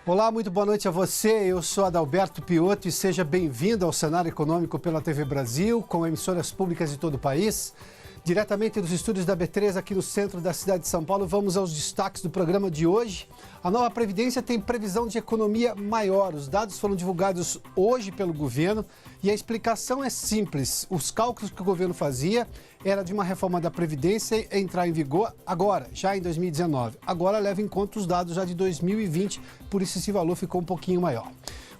Olá, muito boa noite a você. Eu sou Adalberto Piotto e seja bem-vindo ao Cenário Econômico pela TV Brasil, com emissoras públicas de todo o país. Diretamente dos estúdios da B3, aqui no centro da cidade de São Paulo, vamos aos destaques do programa de hoje. A nova Previdência tem previsão de economia maior. Os dados foram divulgados hoje pelo governo e a explicação é simples. Os cálculos que o governo fazia era de uma reforma da Previdência entrar em vigor agora, já em 2019. Agora leva em conta os dados já de 2020, por isso esse valor ficou um pouquinho maior.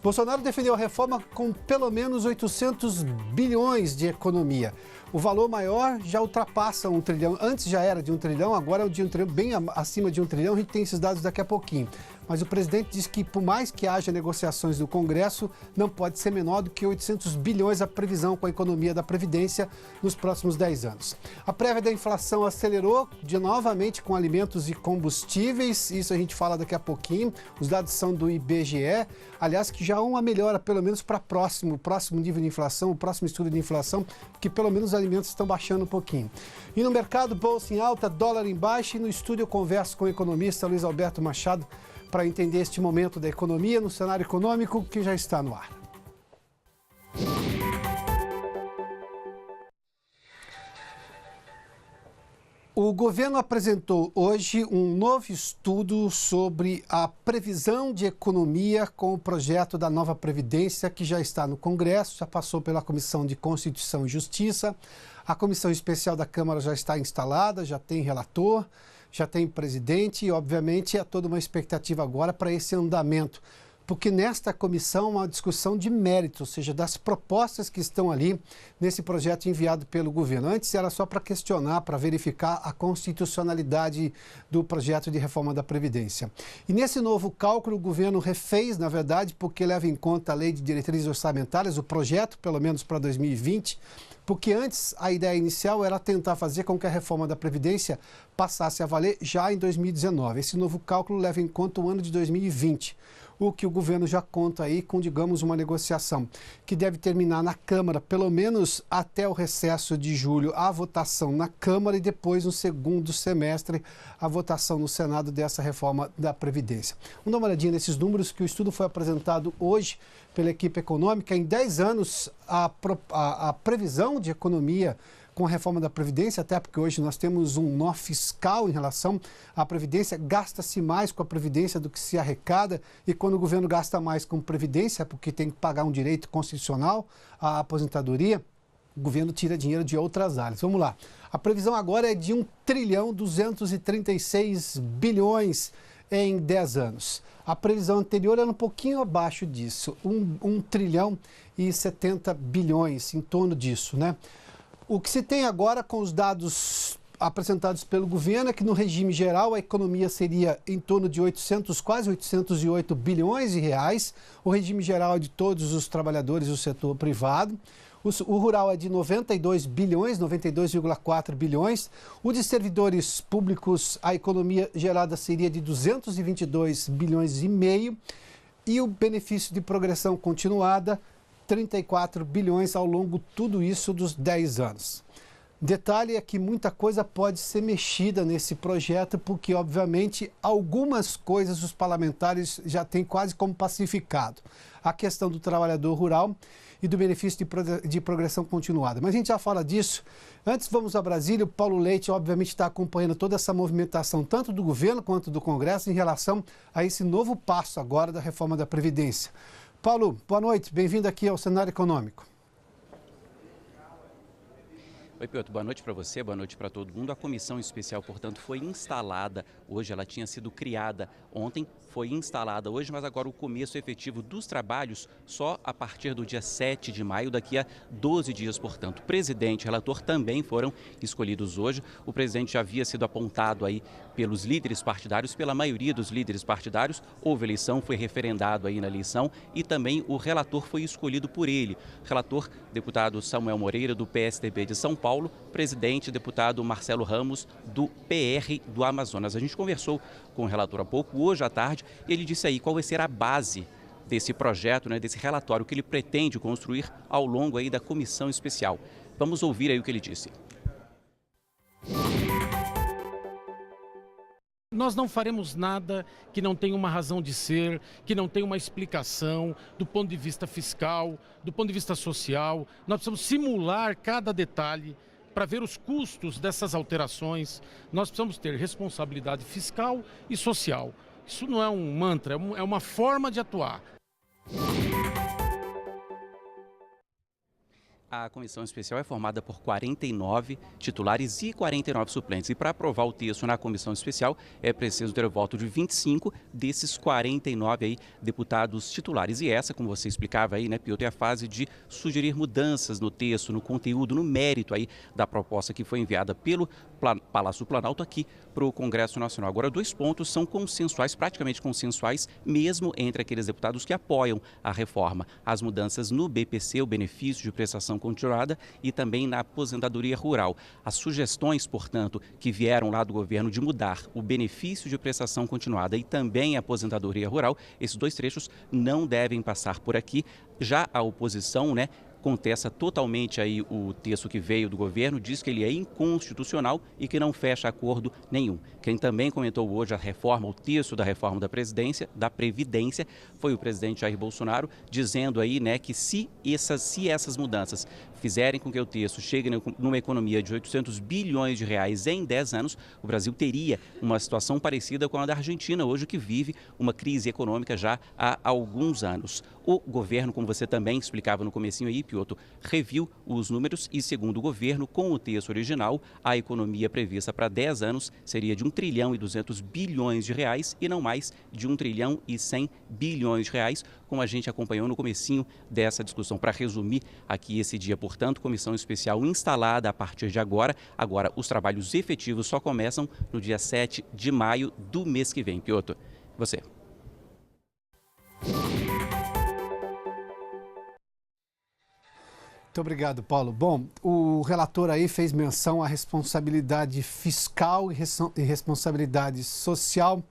Bolsonaro defendeu a reforma com pelo menos 800 bilhões de economia. O valor maior já ultrapassa 1 trilhão. Antes já era de 1 trilhão, agora é de 1 trilhão, bem acima de 1 trilhão. A gente tem esses dados daqui a pouquinho. Mas o presidente diz que, por mais que haja negociações do Congresso, não pode ser menor do que 800 bilhões a previsão com a economia da Previdência nos próximos 10 anos. A prévia da inflação acelerou novamente com alimentos e combustíveis. Isso a gente fala daqui a pouquinho. Os dados são do IBGE. Aliás, que já há uma melhora, pelo menos para o próximo nível de inflação, o próximo estudo de inflação, que pelo menos os alimentos estão baixando um pouquinho. E no mercado, bolsa em alta, dólar em baixa. E no estúdio eu converso com o economista Luiz Alberto Machado para entender este momento da economia no cenário econômico que já está no ar. O governo apresentou hoje um novo estudo sobre a previsão de economia com o projeto da nova Previdência, que já está no Congresso, já passou pela Comissão de Constituição e Justiça. A Comissão Especial da Câmara já está instalada, já tem relator, já tem presidente e, obviamente, há toda uma expectativa agora para esse andamento. Porque nesta comissão há uma discussão de mérito, ou seja, das propostas que estão ali nesse projeto enviado pelo governo. Antes era só para questionar, para verificar a constitucionalidade do projeto de reforma da Previdência. E nesse novo cálculo o governo refez, na verdade, porque leva em conta a lei de diretrizes orçamentárias, o projeto, pelo menos para 2020, porque antes a ideia inicial era tentar fazer com que a reforma da Previdência passasse a valer já em 2019. Esse novo cálculo leva em conta o ano de 2020. O que o governo já conta aí com, digamos, uma negociação que deve terminar na Câmara, pelo menos até o recesso de julho, a votação na Câmara e depois, no segundo semestre, a votação no Senado dessa reforma da Previdência. Vamos dar uma olhadinha nesses números que o estudo foi apresentado hoje pela equipe econômica. Em 10 anos, a previsão de economia com a reforma da Previdência, até porque hoje nós temos um nó fiscal em relação à Previdência, gasta-se mais com a Previdência do que se arrecada, e quando o governo gasta mais com Previdência, porque tem que pagar um direito constitucional, a aposentadoria, o governo tira dinheiro de outras áreas. Vamos lá. A previsão agora é de 1 trilhão 236 bilhões em 10 anos. A previsão anterior era um pouquinho abaixo disso, 1 trilhão e 70 bilhões, em torno disso, né? O que se tem agora com os dados apresentados pelo governo é que no regime geral a economia seria em torno de quase 808 bilhões de reais. O regime geral é de todos os trabalhadores do setor privado. O rural é de 92 bilhões, 92,4 bilhões. O de servidores públicos, a economia gerada seria de 222 bilhões e meio. E o benefício de progressão continuada, 34 bilhões ao longo tudo isso dos 10 anos. Detalhe é que muita coisa pode ser mexida nesse projeto, porque, obviamente, algumas coisas os parlamentares já têm quase como pacificado. A questão do trabalhador rural e do benefício de progressão continuada. Mas a gente já fala disso. Antes, vamos a Brasília. O Paulo Leite, obviamente, está acompanhando toda essa movimentação, tanto do governo quanto do Congresso, em relação a esse novo passo agora da reforma da Previdência. Paulo, boa noite. Bem-vindo aqui ao Cenário Econômico. Oi, Piotr, boa noite para você, boa noite para todo mundo. A comissão especial, portanto, foi instalada hoje, ela tinha sido criada ontem, foi instalada hoje, mas agora o começo efetivo dos trabalhos só a partir do dia 7 de maio, daqui a 12 dias, portanto. Presidente e relator também foram escolhidos hoje. O presidente já havia sido apontado aí pelos líderes partidários, pela maioria dos líderes partidários. Houve eleição, foi referendado aí na eleição e também o relator foi escolhido por ele. Relator, deputado Samuel Moreira, do PSDB de São Paulo, presidente, deputado Marcelo Ramos, do PR do Amazonas. A gente conversou com o relator há pouco, hoje à tarde, e ele disse aí qual vai ser a base desse projeto, né, desse relatório que ele pretende construir ao longo aí da comissão especial. Vamos ouvir aí o que ele disse. Nós não faremos nada que não tenha uma razão de ser, que não tenha uma explicação do ponto de vista fiscal, do ponto de vista social. Nós precisamos simular cada detalhe para ver os custos dessas alterações. Nós precisamos ter responsabilidade fiscal e social. Isso não é um mantra, é uma forma de atuar. A comissão especial é formada por 49 titulares e 49 suplentes. E para aprovar o texto na comissão especial é preciso ter o voto de 25 desses 49 aí, deputados titulares. E essa, como você explicava aí, né, Piotr, é a fase de sugerir mudanças no texto, no conteúdo, no mérito aí da proposta que foi enviada pelo Palácio do Planalto aqui para o Congresso Nacional. Agora, 2 pontos são consensuais, praticamente consensuais, mesmo entre aqueles deputados que apoiam a reforma. As mudanças no BPC, o benefício de prestação continuada, e também na aposentadoria rural. As sugestões, portanto, que vieram lá do governo de mudar o benefício de prestação continuada e também a aposentadoria rural, esses 2 trechos não devem passar por aqui. Já a oposição, né, contesta totalmente aí o texto que veio do governo, diz que ele é inconstitucional e que não fecha acordo nenhum. Quem também comentou hoje a reforma, o texto da reforma da Previdência, foi o presidente Jair Bolsonaro, dizendo aí, né, que se essas mudanças fizerem com que o texto chegue numa economia de 800 bilhões de reais em 10 anos, o Brasil teria uma situação parecida com a da Argentina hoje, que vive uma crise econômica já há alguns anos. O governo, como você também explicava no comecinho aí, Piotr, reviu os números e, segundo o governo, com o texto original, a economia prevista para 10 anos seria de 1 trilhão e 200 bilhões de reais e não mais de 1 trilhão e 100 bilhões de reais, como a gente acompanhou no comecinho dessa discussão. Para resumir aqui esse dia, portanto, comissão especial instalada a partir de agora. Agora, os trabalhos efetivos só começam no dia 7 de maio do mês que vem. Piotr, você. Muito obrigado, Paulo. Bom, o relator aí fez menção à responsabilidade fiscal e responsabilidade social.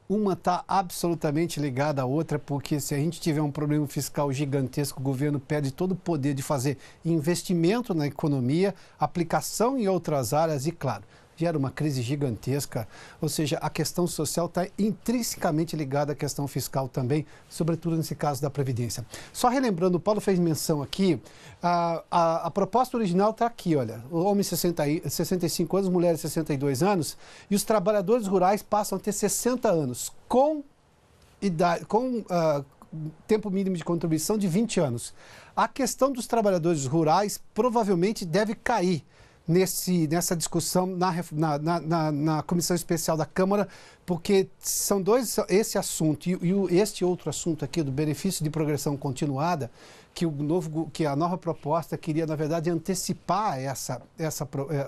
Uma está absolutamente ligada à outra, porque se a gente tiver um problema fiscal gigantesco, o governo perde todo o poder de fazer investimento na economia, aplicação em outras áreas e, claro, gera uma crise gigantesca. Ou seja, a questão social está intrinsecamente ligada à questão fiscal também, sobretudo nesse caso da Previdência. Só relembrando, o Paulo fez menção aqui, a proposta original está aqui, olha, homens 65 anos, mulheres 62 anos, e os trabalhadores rurais passam a ter 60 anos, com tempo mínimo de contribuição de 20 anos. A questão dos trabalhadores rurais provavelmente deve cair nessa discussão na Comissão Especial da Câmara, porque são dois, esse assunto e este outro assunto aqui do benefício de progressão continuada, que a nova proposta queria, na verdade, antecipar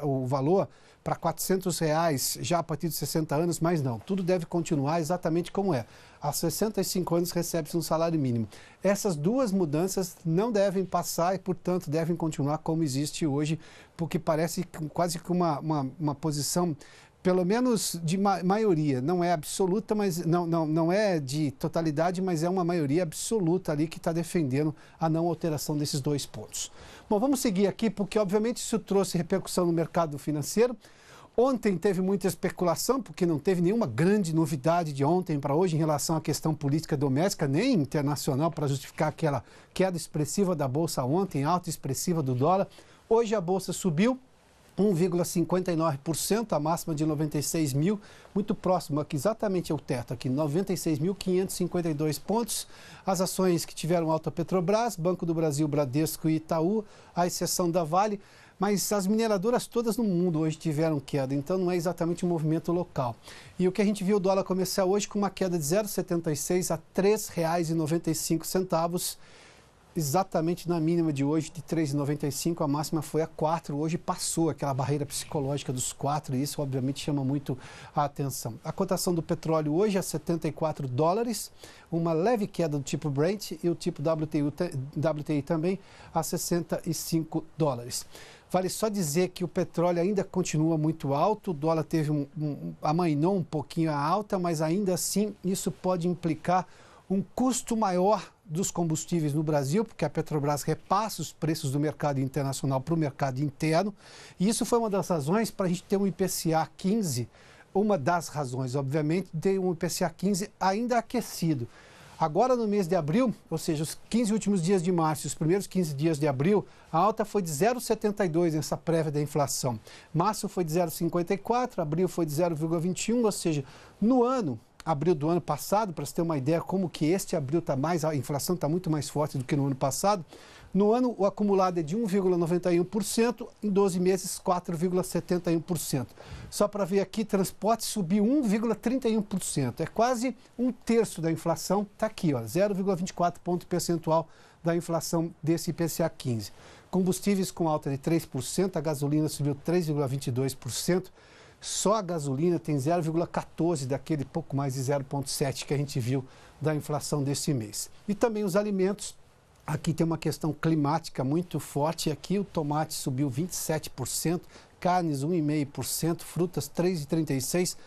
o valor para R$ 400 já a partir de 60 anos, mas não, tudo deve continuar exatamente como é. Aos 65 anos recebe-se um salário mínimo. Essas 2 mudanças não devem passar e, portanto, devem continuar como existe hoje, porque parece quase que uma posição, pelo menos de maioria, não é absoluta, mas não é de totalidade, mas é uma maioria absoluta ali que está defendendo a não alteração desses 2 pontos. Bom, vamos seguir aqui, porque obviamente isso trouxe repercussão no mercado financeiro. Ontem teve muita especulação, porque não teve nenhuma grande novidade de ontem para hoje em relação à questão política doméstica, nem internacional, para justificar aquela queda expressiva da Bolsa ontem, alta expressiva do dólar. Hoje a Bolsa subiu 1,59%, a máxima de 96 mil, muito próximo aqui, exatamente ao teto, aqui 96.552 pontos. As ações que tiveram alta, Petrobras, Banco do Brasil, Bradesco e Itaú, à exceção da Vale, mas as mineradoras todas no mundo hoje tiveram queda, então não é exatamente um movimento local. E o que a gente viu o dólar começar hoje com uma queda de 0,76 a R$ 3,95, exatamente na mínima de hoje de 3,95, a máxima foi a 4, hoje passou aquela barreira psicológica dos 4 e isso obviamente chama muito a atenção. A cotação do petróleo hoje é $74, uma leve queda do tipo Brent e o tipo WTI também a $65. Vale só dizer que o petróleo ainda continua muito alto, o dólar amainou um pouquinho a alta, mas ainda assim isso pode implicar um custo maior dos combustíveis no Brasil, porque a Petrobras repassa os preços do mercado internacional para o mercado interno, e isso foi uma das razões para a gente ter um IPCA 15 uma das razões, obviamente, de um IPCA 15 ainda aquecido. Agora, no mês de abril, ou seja, os 15 últimos dias de março e os primeiros 15 dias de abril, a alta foi de 0,72 nessa prévia da inflação. Março foi de 0,54, abril foi de 0,21, ou seja, no ano, abril do ano passado, para você ter uma ideia como que este abril está mais, a inflação está muito mais forte do que no ano passado. No ano, o acumulado é de 1,91%, em 12 meses, 4,71%. Só para ver aqui, transporte subiu 1,31%. É quase um terço da inflação, está aqui, 0,24 ponto percentual da inflação desse IPCA 15. Combustíveis com alta de 3%, a gasolina subiu 3,22%. Só a gasolina tem 0,14 daquele pouco mais de 0,7 que a gente viu da inflação desse mês. E também os alimentos. Aqui tem uma questão climática muito forte. Aqui o tomate subiu 27%, carnes 1,5%, frutas 3,36%.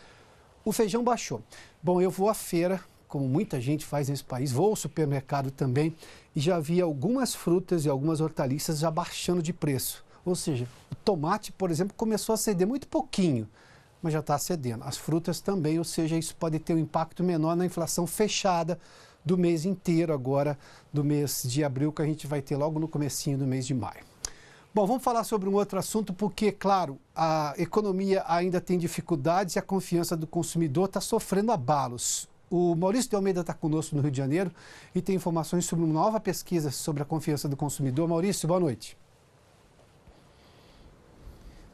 O feijão baixou. Bom, eu vou à feira, como muita gente faz nesse país, vou ao supermercado também e já vi algumas frutas e algumas hortaliças já baixando de preço. Ou seja, o tomate, por exemplo, começou a ceder muito pouquinho, mas já está cedendo. As frutas também, ou seja, isso pode ter um impacto menor na inflação fechada do mês inteiro agora, do mês de abril, que a gente vai ter logo no comecinho do mês de maio. Bom, vamos falar sobre um outro assunto, porque, claro, a economia ainda tem dificuldades e a confiança do consumidor está sofrendo abalos. O Maurício de Almeida está conosco no Rio de Janeiro e tem informações sobre uma nova pesquisa sobre a confiança do consumidor. Maurício, boa noite.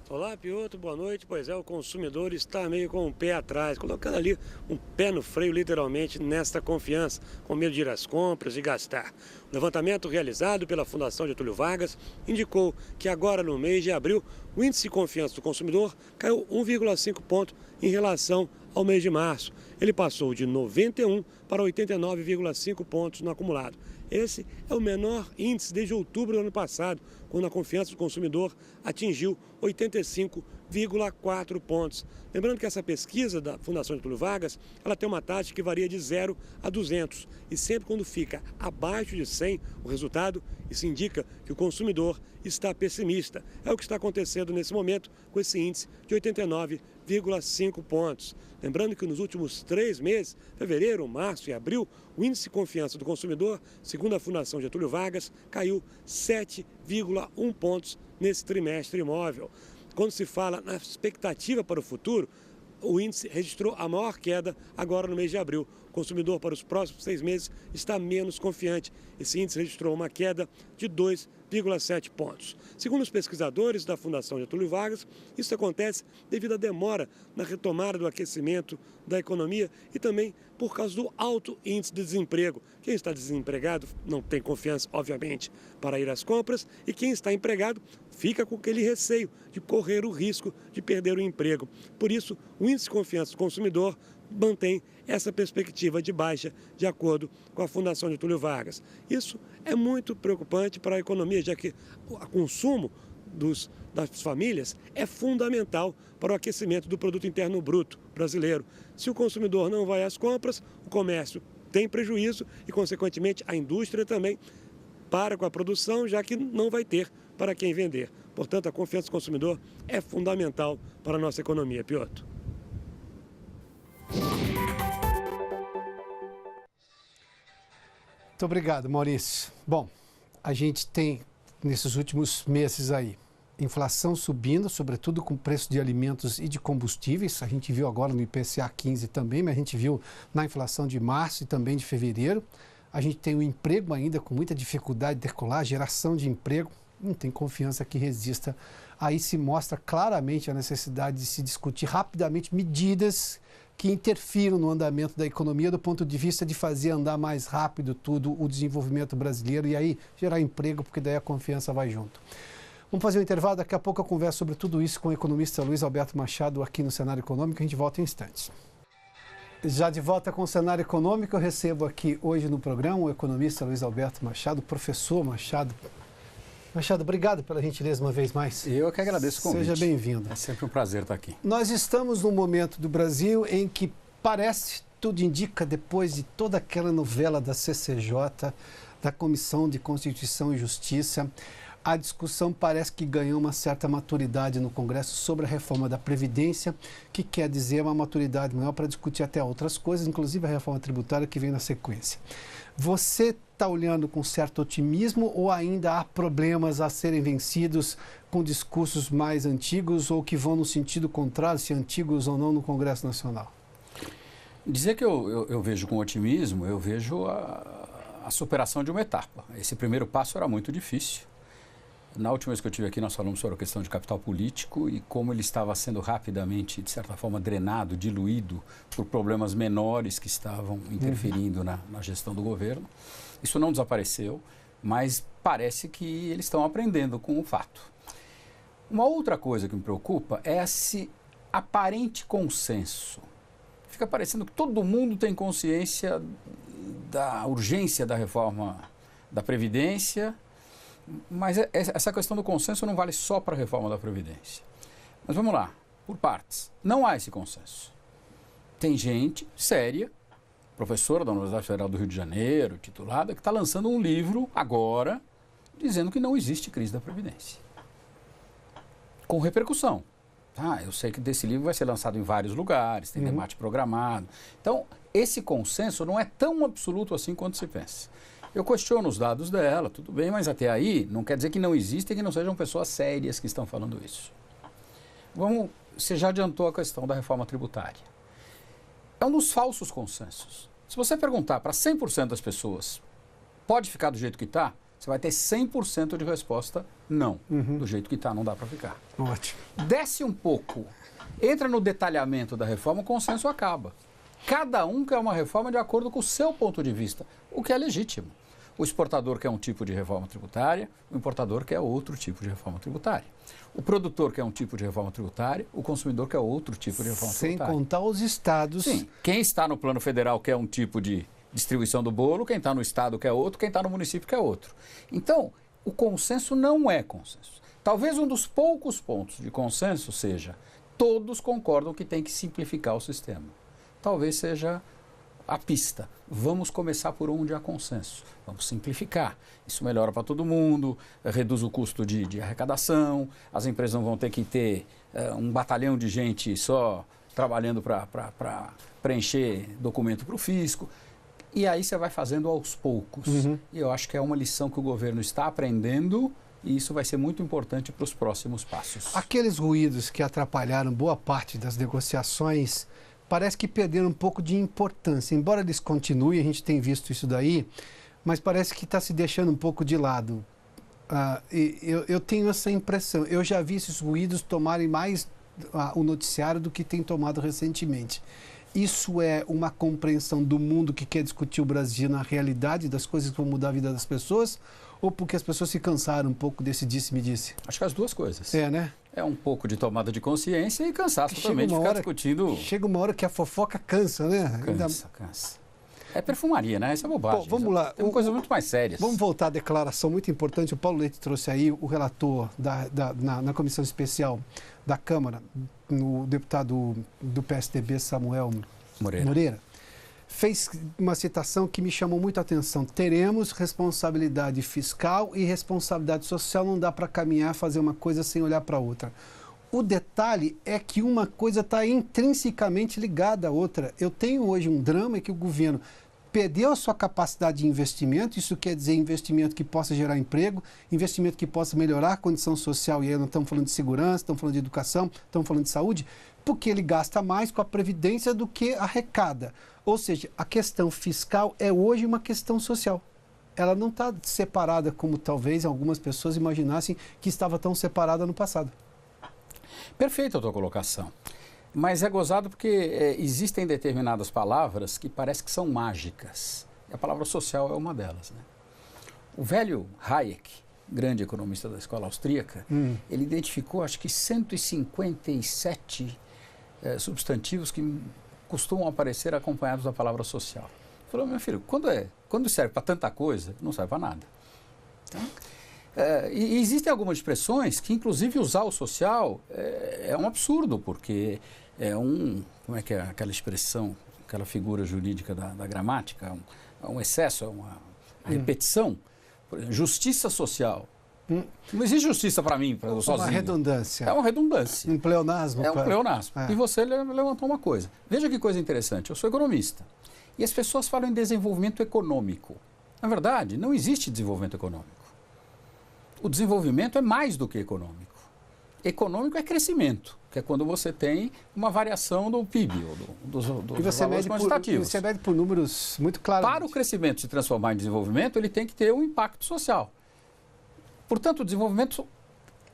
Olá, Piotr, boa noite. Pois é, o consumidor está meio com o pé atrás, colocando ali um pé no freio, literalmente, nesta confiança, com medo de ir às compras e gastar. O levantamento realizado pela Fundação Getúlio Vargas indicou que agora, no mês de abril, o índice de confiança do consumidor caiu 1,5 ponto em relação ao mês de março. Ele passou de 91 para 89,5 pontos no acumulado. Esse é o menor índice desde outubro do ano passado, quando a confiança do consumidor atingiu 85,4 pontos. Lembrando que essa pesquisa da Fundação Getúlio Vargas, ela tem uma taxa que varia de 0 a 200. E sempre quando fica abaixo de 100 o resultado, isso indica que o consumidor está pessimista. É o que está acontecendo nesse momento com esse índice de 89,5 pontos. Lembrando que nos últimos 3 meses, fevereiro, março e abril, o índice de confiança do consumidor, segundo a Fundação Getúlio Vargas, caiu 7,1 pontos nesse trimestre imóvel. Quando se fala na expectativa para o futuro, o índice registrou a maior queda agora no mês de abril. O consumidor para os próximos 6 meses está menos confiante. Esse índice registrou uma queda de 2,7 pontos. Segundo os pesquisadores da Fundação Getúlio Vargas, isso acontece devido à demora na retomada do aquecimento da economia e também por causa do alto índice de desemprego. Quem está desempregado não tem confiança, obviamente, para ir às compras, e quem está empregado fica com aquele receio de correr o risco de perder o emprego. Por isso, o índice de confiança do consumidor mantém essa perspectiva de baixa, de acordo com a Fundação Getúlio Vargas. Isso é muito preocupante para a economia, já que o consumo das famílias é fundamental para o aquecimento do produto interno bruto brasileiro. Se o consumidor não vai às compras, o comércio tem prejuízo e, consequentemente, a indústria também para com a produção, já que não vai ter para quem vender. Portanto, a confiança do consumidor é fundamental para a nossa economia, Piotr. Muito obrigado, Maurício. Bom, a gente tem, nesses últimos meses aí, inflação subindo, sobretudo com o preço de alimentos e de combustíveis. A gente viu agora no IPCA 15 também, mas a gente viu na inflação de março e também de fevereiro. A gente tem o emprego ainda com muita dificuldade de decolar, geração de emprego. Não tem confiança que resista. Aí se mostra claramente a necessidade de se discutir rapidamente medidas que interfiram no andamento da economia do ponto de vista de fazer andar mais rápido tudo o desenvolvimento brasileiro e aí gerar emprego, porque daí a confiança vai junto. Vamos fazer um intervalo, daqui a pouco eu converso sobre tudo isso com o economista Luiz Alberto Machado aqui no Cenário Econômico, a gente volta em instantes. Já de volta com o Cenário Econômico, eu recebo aqui hoje no programa o economista Luiz Alberto Machado, professor Machado. Machado, obrigado pela gentileza uma vez mais. Eu que agradeço o convite. Seja bem-vindo. É sempre um prazer estar aqui. Nós estamos num momento do Brasil em que parece, tudo indica, depois de toda aquela novela da CCJ, da Comissão de Constituição e Justiça, a discussão parece que ganhou uma certa maturidade no Congresso sobre a reforma da Previdência, que quer dizer uma maturidade maior para discutir até outras coisas, inclusive a reforma tributária que vem na sequência. Você está olhando com certo otimismo ou ainda há problemas a serem vencidos com discursos mais antigos ou que vão no sentido contrário, se antigos ou não, no Congresso Nacional? Dizer que eu vejo com otimismo, eu vejo a superação de uma etapa. Esse primeiro passo era muito difícil. Na última vez que eu estive aqui, nós falamos sobre a questão de capital político e como ele estava sendo rapidamente, de certa forma, drenado, diluído por problemas menores que estavam interferindo na gestão do governo. Isso não desapareceu, mas parece que eles estão aprendendo com o fato. Uma outra coisa que me preocupa é esse aparente consenso. Fica parecendo que todo mundo tem consciência da urgência da reforma da Previdência, mas essa questão do consenso não vale só para a reforma da Previdência. Mas vamos lá, por partes. Não há esse consenso. Tem gente séria, professora da Universidade Federal do Rio de Janeiro, titulada, que está lançando um livro agora dizendo que não existe crise da Previdência. Com repercussão. Eu sei que desse livro vai ser lançado em vários lugares, tem debate programado. Então, esse consenso não é tão absoluto assim quanto se pensa. Eu questiono os dados dela, tudo bem, mas até aí não quer dizer que não existem e que não sejam pessoas sérias que estão falando isso. Você já adiantou a questão da reforma tributária. É um dos falsos consensos. Se você perguntar para 100% das pessoas, pode ficar do jeito que está? Você vai ter 100% de resposta não. Do jeito que está, não dá para ficar. Ótimo. Desce um pouco, entra no detalhamento da reforma, o consenso acaba. Cada um quer uma reforma de acordo com o seu ponto de vista, o que é legítimo. O exportador quer um tipo de reforma tributária, o importador quer outro tipo de reforma tributária. O produtor quer um tipo de reforma tributária, o consumidor quer outro tipo de reforma tributária. Sem contar os estados. Sim, quem está no plano federal quer um tipo de distribuição do bolo, quem está no estado quer outro, quem está no município quer outro. Então, o consenso não é consenso. Talvez um dos poucos pontos de consenso seja todos concordam que tem que simplificar o sistema. Talvez seja a pista. Vamos começar por onde há consenso. Vamos simplificar. Isso melhora para todo mundo, reduz o custo de arrecadação, as empresas não vão ter que ter um batalhão de gente só trabalhando para preencher documento para o fisco. E aí você vai fazendo aos poucos. E eu acho que é uma lição que o governo está aprendendo e isso vai ser muito importante para os próximos passos. Aqueles ruídos que atrapalharam boa parte das negociações parece que perderam um pouco de importância. Embora eles continuem, a gente tem visto isso daí, mas parece que está se deixando um pouco de lado. Eu tenho essa impressão. Eu já vi esses ruídos tomarem mais o noticiário do que tem tomado recentemente. Isso é uma compreensão do mundo que quer discutir o Brasil na realidade das coisas que vão mudar a vida das pessoas? Ou porque as pessoas se cansaram um pouco desse disse-me-disse? Acho que as duas coisas. É, né? É um pouco de tomada de consciência e cansaço também de ficar discutindo. Chega uma hora que a fofoca cansa, né? Cansa. É perfumaria, né? Isso é bobagem. Bom, vamos lá. Tem coisas muito mais sérias. Vamos voltar à declaração muito importante. O Paulo Leite trouxe aí o relator na comissão especial da Câmara, o deputado do PSDB, Samuel Moreira. Fez uma citação que me chamou muito a atenção. Teremos responsabilidade fiscal e responsabilidade social. Não dá para caminhar, fazer uma coisa sem olhar para outra. O detalhe é que uma coisa está intrinsecamente ligada à outra. Eu tenho hoje um drama que o governo perdeu a sua capacidade de investimento. Isso quer dizer investimento que possa gerar emprego, investimento que possa melhorar a condição social. E aí não estamos falando de segurança, estamos falando de educação, estamos falando de saúde, porque ele gasta mais com a Previdência do que arrecada. Ou seja, a questão fiscal é hoje uma questão social. Ela não está separada como talvez algumas pessoas imaginassem que estava tão separada no passado. Perfeita a tua colocação. Mas é gozado porque existem determinadas palavras que parece que são mágicas. E a palavra social é uma delas, né? O velho Hayek, grande economista da escola austríaca, ele identificou acho que 157 substantivos que costumam aparecer acompanhados da palavra social. Ele falou, meu filho, quando serve para tanta coisa, não serve para nada. Então, e existem algumas expressões que, inclusive, usar o social é um absurdo, porque como é que é aquela expressão, aquela figura jurídica da gramática, um excesso, é uma repetição. Por exemplo, justiça social. Não existe justiça para mim, sozinho. Uma redundância. É uma redundância. Um pleonasmo. É um pleonasmo. É. E você levantou uma coisa. Veja que coisa interessante. Eu sou economista. E as pessoas falam em desenvolvimento econômico. Na verdade, não existe desenvolvimento econômico. O desenvolvimento é mais do que econômico. Econômico é crescimento, que é quando você tem uma variação do PIB, ou dos valores quantitativos. Você mede por números muito claros. Para o crescimento se transformar em desenvolvimento, ele tem que ter um impacto social. Portanto, o desenvolvimento,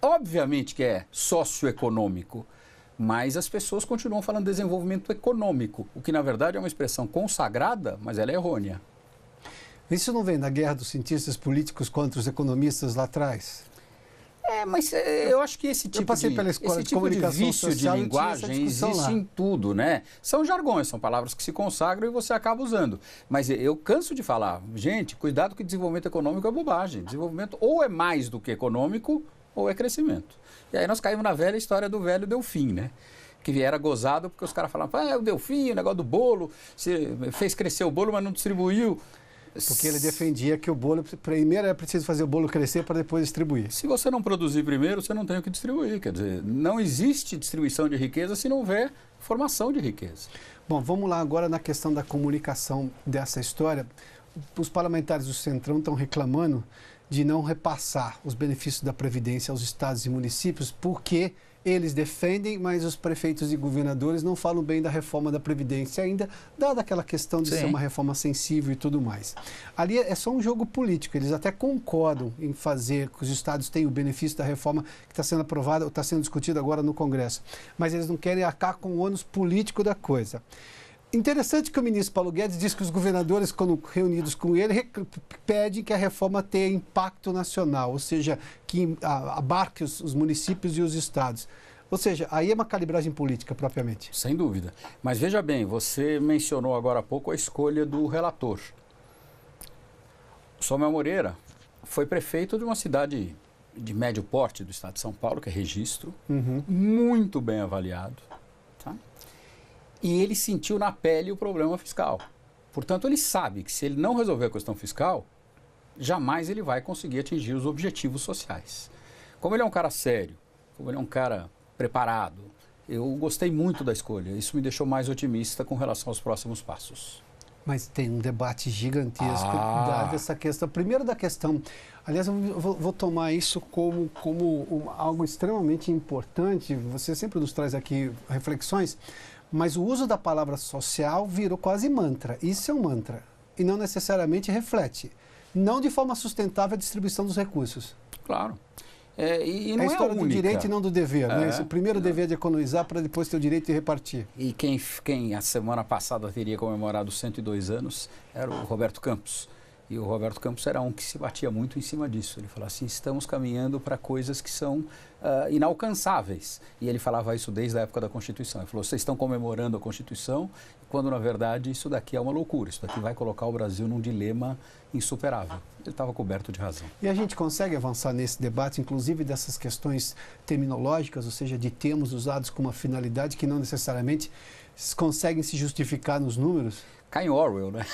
obviamente que é socioeconômico, mas as pessoas continuam falando de desenvolvimento econômico, o que na verdade é uma expressão consagrada, mas ela é errônea. Isso não vem da guerra dos cientistas políticos contra os economistas lá atrás? Mas eu acho que esse tipo de vício de linguagem existe em tudo, né? São jargões, são palavras que se consagram e você acaba usando. Mas eu canso de falar, gente, cuidado que desenvolvimento econômico é bobagem. Desenvolvimento ou é mais do que econômico ou é crescimento. E aí nós caímos na velha história do velho Delfim, né? Que era gozado porque os caras falavam, o Delfim, o negócio do bolo, você fez crescer o bolo, mas não distribuiu. Porque ele defendia que o bolo, primeiro é preciso fazer o bolo crescer para depois distribuir. Se você não produzir primeiro, você não tem o que distribuir. Quer dizer, não existe distribuição de riqueza se não houver formação de riqueza. Bom, vamos lá agora na questão da comunicação dessa história. Os parlamentares do Centrão estão reclamando de não repassar os benefícios da Previdência aos estados e municípios, porque eles defendem, mas os prefeitos e governadores não falam bem da reforma da Previdência ainda, dada aquela questão de ser uma reforma sensível e tudo mais. Ali é só um jogo político, eles até concordam em fazer que os estados tenham o benefício da reforma que está sendo aprovada, ou está sendo discutida agora no Congresso, mas eles não querem arcar com o ônus político da coisa. Interessante que o ministro Paulo Guedes diz que os governadores, quando reunidos com ele, pedem que a reforma tenha impacto nacional, ou seja, que abarque os municípios e os estados. Ou seja, aí é uma calibragem política propriamente. Sem dúvida. Mas veja bem, você mencionou agora há pouco a escolha do relator. O Samuel Moreira foi prefeito de uma cidade de médio porte do estado de São Paulo, que é Registro, muito bem avaliado. Tá? E ele sentiu na pele o problema fiscal. Portanto, ele sabe que se ele não resolver a questão fiscal, jamais ele vai conseguir atingir os objetivos sociais. Como ele é um cara sério, como ele é um cara preparado, eu gostei muito da escolha. Isso me deixou mais otimista com relação aos próximos passos. Mas tem um debate gigantesco dessa questão. Primeiro da questão, aliás, eu vou tomar isso como algo extremamente importante. Você sempre nos traz aqui reflexões, mas o uso da palavra social virou quase mantra. Isso é um mantra e não necessariamente reflete. Não de forma sustentável a distribuição dos recursos. Claro. E não é a história do direito e não do dever. Né? O primeiro dever de economizar para depois ter o direito de repartir. E quem a semana passada teria comemorado 102 anos era o Roberto Campos. E o Roberto Campos era um que se batia muito em cima disso. Ele falava assim, estamos caminhando para coisas que são inalcançáveis. E ele falava isso desde a época da Constituição. Ele falou, vocês estão comemorando a Constituição, quando na verdade isso daqui é uma loucura. Isso daqui vai colocar o Brasil num dilema insuperável. Ele estava coberto de razão. E a gente consegue avançar nesse debate, inclusive dessas questões terminológicas, ou seja, de termos usados com uma finalidade que não necessariamente conseguem se justificar nos números? Cai em Orwell, né?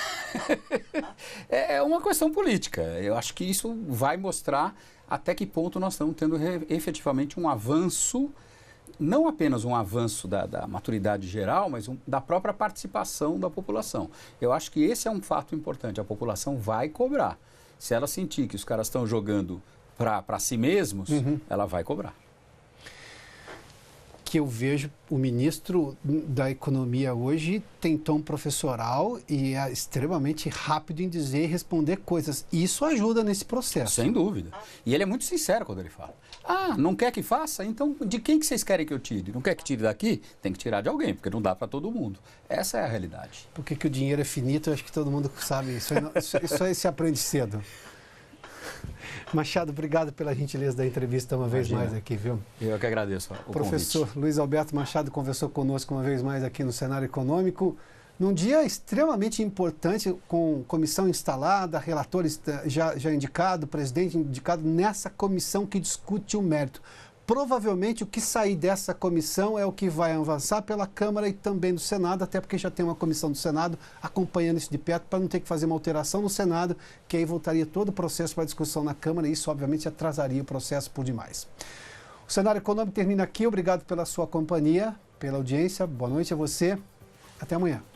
É uma questão política. Eu acho que isso vai mostrar até que ponto nós estamos tendo efetivamente um avanço, não apenas um avanço da maturidade geral, mas da própria participação da população. Eu acho que esse é um fato importante. A população vai cobrar. Se ela sentir que os caras estão jogando para si mesmos, ela vai cobrar. Que eu vejo o ministro da Economia hoje tem tom professoral e é extremamente rápido em dizer e responder coisas. Isso ajuda nesse processo. Sem dúvida. E ele é muito sincero quando ele fala. Não quer que faça? Então de quem que vocês querem que eu tire? Não quer que tire daqui? Tem que tirar de alguém, porque não dá para todo mundo. Essa é a realidade. Porque o dinheiro é finito, eu acho que todo mundo sabe. Isso aí se aprende cedo. Machado, obrigado pela gentileza da entrevista uma vez mais aqui, viu? Eu que agradeço o professor convite. Luiz Alberto Machado conversou conosco uma vez mais aqui no Cenário Econômico, num dia extremamente importante, com comissão instalada, relatores já indicado, presidente indicado, nessa comissão que discute o mérito. Provavelmente o que sair dessa comissão é o que vai avançar pela Câmara e também no Senado, até porque já tem uma comissão do Senado acompanhando isso de perto para não ter que fazer uma alteração no Senado, que aí voltaria todo o processo para discussão na Câmara e isso obviamente atrasaria o processo por demais. O Cenário Econômico termina aqui. Obrigado pela sua companhia, pela audiência. Boa noite a você. Até amanhã.